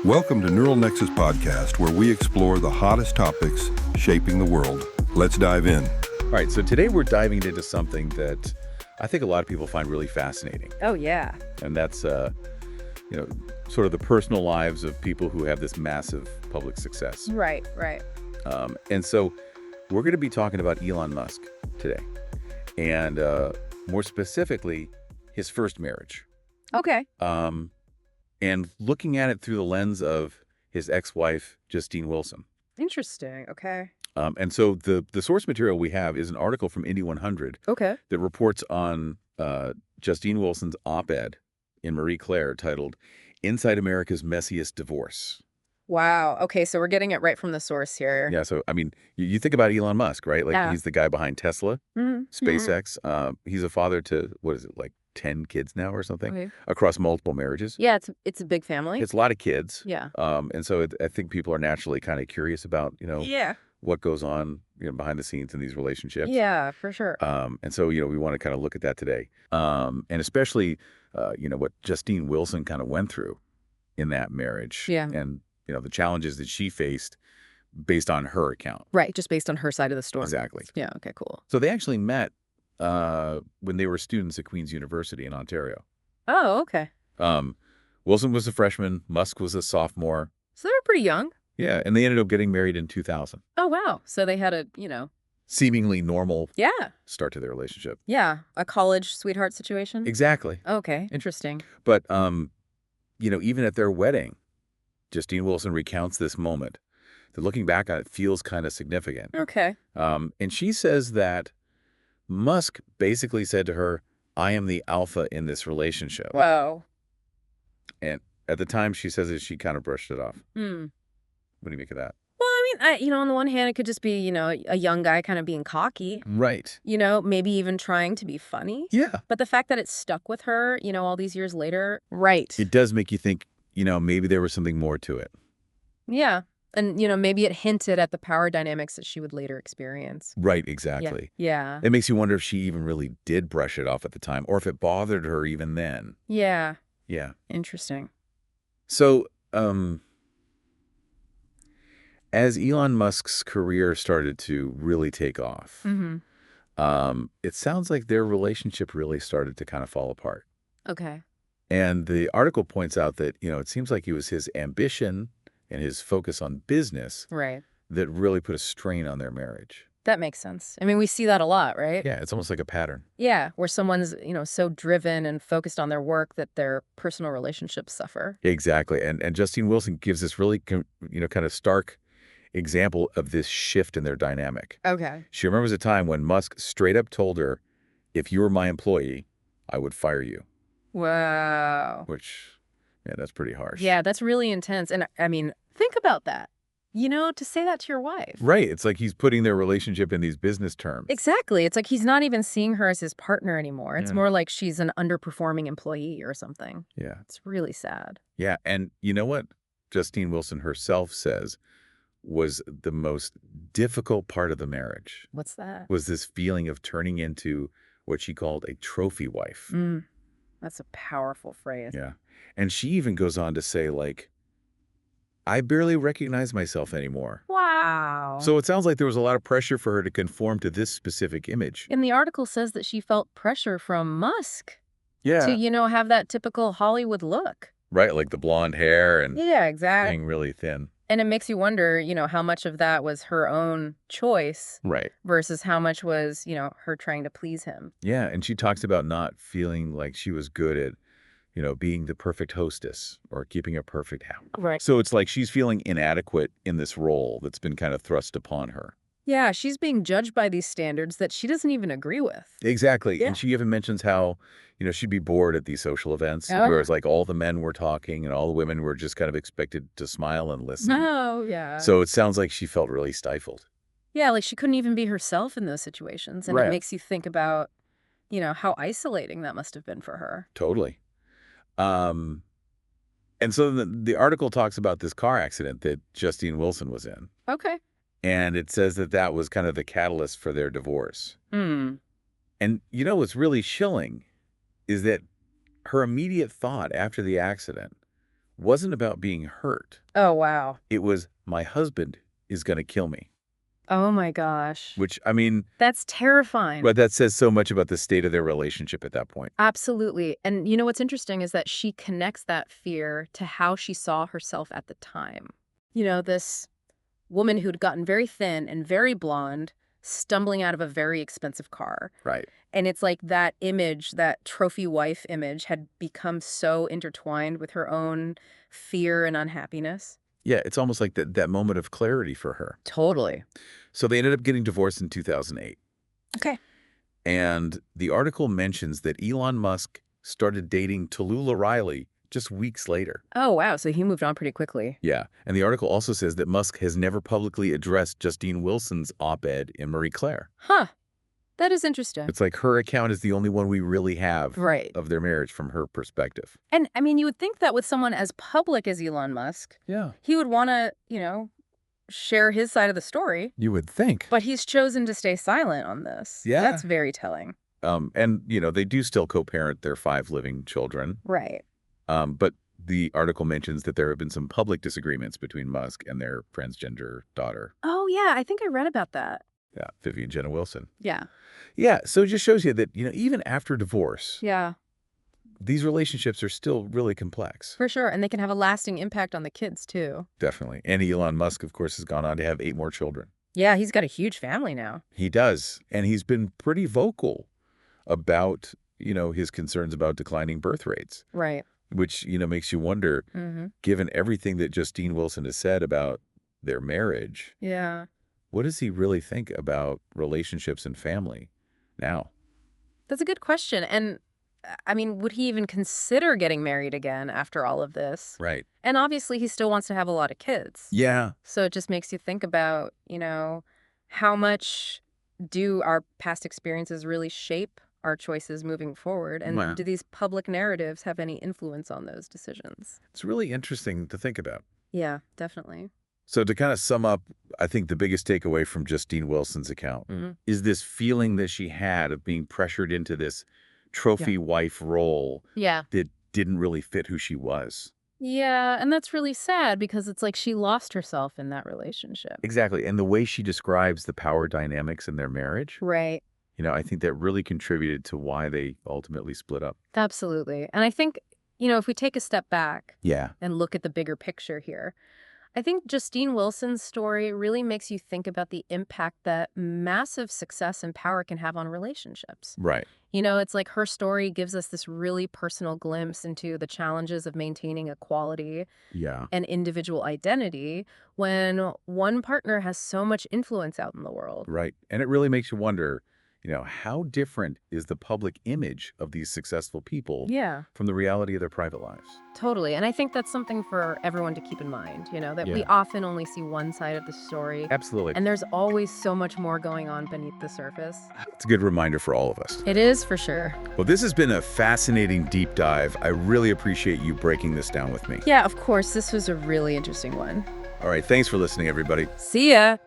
Welcome to Neural Nexus Podcast, where we explore the hottest topics shaping the world. Let's dive in. All right, so today we're diving into something that I think a lot of people find really fascinating. Oh, yeah. And that's, sort of the personal lives of people who have this massive public success. Right. And so we're going to be talking about Elon Musk today. And more specifically, his first marriage. Okay. And looking at it through the lens of his ex-wife, Justine Wilson. Interesting. Okay. And so the source material we have is an article from Indy 100 Okay. that reports on Justine Wilson's op-ed in Marie Claire titled Inside America's Messiest Divorce. Wow. Okay, so we're getting it right from the source here. Yeah, so, I mean, you think about Elon Musk, right? Like, Yeah. he's the guy behind Tesla, SpaceX. He's a father to, 10 kids now or something, Okay. across multiple marriages. Yeah, it's a big family. It's a lot of kids. Yeah. And so I think people are naturally kind of curious about, Yeah. what goes on behind the scenes in these relationships. Yeah, for sure. And so, we want to kind of look at that today. And especially, what Justine Wilson kind of went through in that marriage. Yeah. And, the challenges that she faced based on her account. Right, just based on her side of the story. Exactly. Yeah, okay, cool. So they actually met when they were students at Queen's University in Ontario. Oh, okay. Wilson was a freshman. Musk was a sophomore. So they were pretty young. Yeah, and they ended up getting married in 2000. Oh, wow. So they had a, Seemingly normal yeah, start to their relationship. a college sweetheart situation. Exactly. Okay, interesting. But, even at their wedding, Justine Wilson recounts this moment that looking back on it feels kind of significant. Okay. And she says that Musk basically said to her, I am the alpha in this relationship. Wow. And at the time she says it, she kind of brushed it off. Hmm. What do you make of that? Well, I mean, on the one hand, it could just be, a young guy kind of being cocky, Right. maybe even trying to be funny. Yeah. But the fact that it stuck with her, all these years later. Right. It does make you think, maybe there was something more to it. Yeah. And, maybe it hinted at the power dynamics that she would later experience. Right, exactly. Yeah. It makes you wonder if she even really did brush it off at the time or if it bothered her even then. Yeah. Yeah. Interesting. So, as Elon Musk's career started to really take off, it sounds like their relationship really started to kind of fall apart. Okay. And the article points out that, it seems like it was his ambition and his focus on business Right. that really put a strain on their marriage. That makes sense. I mean, we see that a lot, right? Yeah, it's almost like a pattern. Yeah, where someone's, so driven and focused on their work that their personal relationships suffer. Exactly. And Justine Wilson gives this really, kind of stark example of this shift in their dynamic. Okay. She remembers a time when Musk straight up told her, if you were my employee, I would fire you. Wow. Which, yeah, that's pretty harsh. Yeah, that's really intense. And I mean, think about that. To say that to your wife. Right. It's like he's putting their relationship in these business terms. Exactly. It's like he's not even seeing her as his partner anymore. It's Yeah. more like she's an underperforming employee or something. Yeah. It's really sad. Yeah. And you know what Justine Wilson herself says was the most difficult part of the marriage What's that? was this feeling of turning into what she called a trophy wife. That's a powerful phrase. Yeah. And she even goes on to say, I barely recognize myself anymore. Wow. So it sounds like there was a lot of pressure for her to conform to this specific image. And the article says that she felt pressure from Musk Yeah. to, have that typical Hollywood look. Right. Like the blonde hair and Yeah, exactly. being really thin. And it makes you wonder, how much of that was her own choice Right. versus how much was, her trying to please him. Yeah. And she talks about not feeling like she was good at, being the perfect hostess or keeping a perfect house. Right. So it's like she's feeling inadequate in this role that's been kind of thrust upon her. Yeah, she's being judged by these standards that she doesn't even agree with. Exactly. Yeah. And she even mentions how, she'd be bored at these social events, Oh. whereas all the men were talking and all the women were just kind of expected to smile and listen. Oh, yeah. So it sounds like she felt really stifled. Yeah, like she couldn't even be herself in those situations. And Right. it makes you think about, how isolating that must have been for her. Totally. And so the article talks about this car accident that Justine Wilson was in. Okay. And it says that was kind of the catalyst for their divorce. Hmm. And what's really chilling is that her immediate thought after the accident wasn't about being hurt. Oh, wow. It was, my husband is going to kill me. Oh, my gosh. Which, I mean, That's terrifying. but that says so much about the state of their relationship at that point. Absolutely. And you know what's interesting is that she connects that fear to how she saw herself at the time. You know, this woman who'd gotten very thin and very blonde, stumbling out of a very expensive car. Right. And it's like that image, that trophy wife image, had become so intertwined with her own fear and unhappiness. Yeah, it's almost like that moment of clarity for her. Totally. So they ended up getting divorced in 2008. Okay. And the article mentions that Elon Musk started dating Tallulah Riley just weeks later. Oh, wow. So he moved on pretty quickly. Yeah. And the article also says that Musk has never publicly addressed Justine Wilson's op-ed in Marie Claire. Huh. That is interesting. It's like her account is the only one we really have Right. of their marriage from her perspective. And I mean, you would think that with someone as public as Elon Musk, Yeah. he would want to, share his side of the story. You would think. But he's chosen to stay silent on this. Yeah. That's very telling. And, they do still co-parent their 5 living children. Right. But the article mentions that there have been some public disagreements between Musk and their transgender daughter. Oh, yeah. I think I read about that. Yeah, Vivian Jenna Wilson. Yeah. Yeah, so it just shows you that, even after divorce, Yeah, these relationships are still really complex. for sure. And they can have a lasting impact on the kids, too. Definitely. And Elon Musk, of course, has gone on to have 8 more children. Yeah, he's got a huge family now. He does. And he's been pretty vocal about, his concerns about declining birth rates, Right. which, makes you wonder, given everything that Justine Wilson has said about their marriage, Yeah. what does he really think about relationships and family now? That's a good question. And I mean, would he even consider getting married again after all of this? Right. And obviously, he still wants to have a lot of kids. Yeah. So it just makes you think about, how much do our past experiences really shape our choices moving forward? And Wow. do these public narratives have any influence on those decisions? It's really interesting to think about. Yeah, definitely. So to kind of sum up, I think the biggest takeaway from Justine Wilson's account is this feeling that she had of being pressured into this trophy wife role Yeah. that didn't really fit who she was. Yeah, and that's really sad because it's like she lost herself in that relationship. Exactly. And the way she describes the power dynamics in their marriage, Right. I think that really contributed to why they ultimately split up. Absolutely. And I think, if we take a step back Yeah. and look at the bigger picture here, I think Justine Wilson's story really makes you think about the impact that massive success and power can have on relationships. Right. It's like her story gives us this really personal glimpse into the challenges of maintaining equality Yeah. and individual identity when one partner has so much influence out in the world. Right. And it really makes you wonder, how different is the public image of these successful people Yeah, from the reality of their private lives? totally. And I think that's something for everyone to keep in mind, that we Yeah. often only see one side of the story. Absolutely. And there's always so much more going on beneath the surface. It's a good reminder for all of us. It is, for sure. Well, this has been a fascinating deep dive. I really appreciate you breaking this down with me. Yeah, of course. This was a really interesting one. All right. Thanks for listening, everybody. See ya.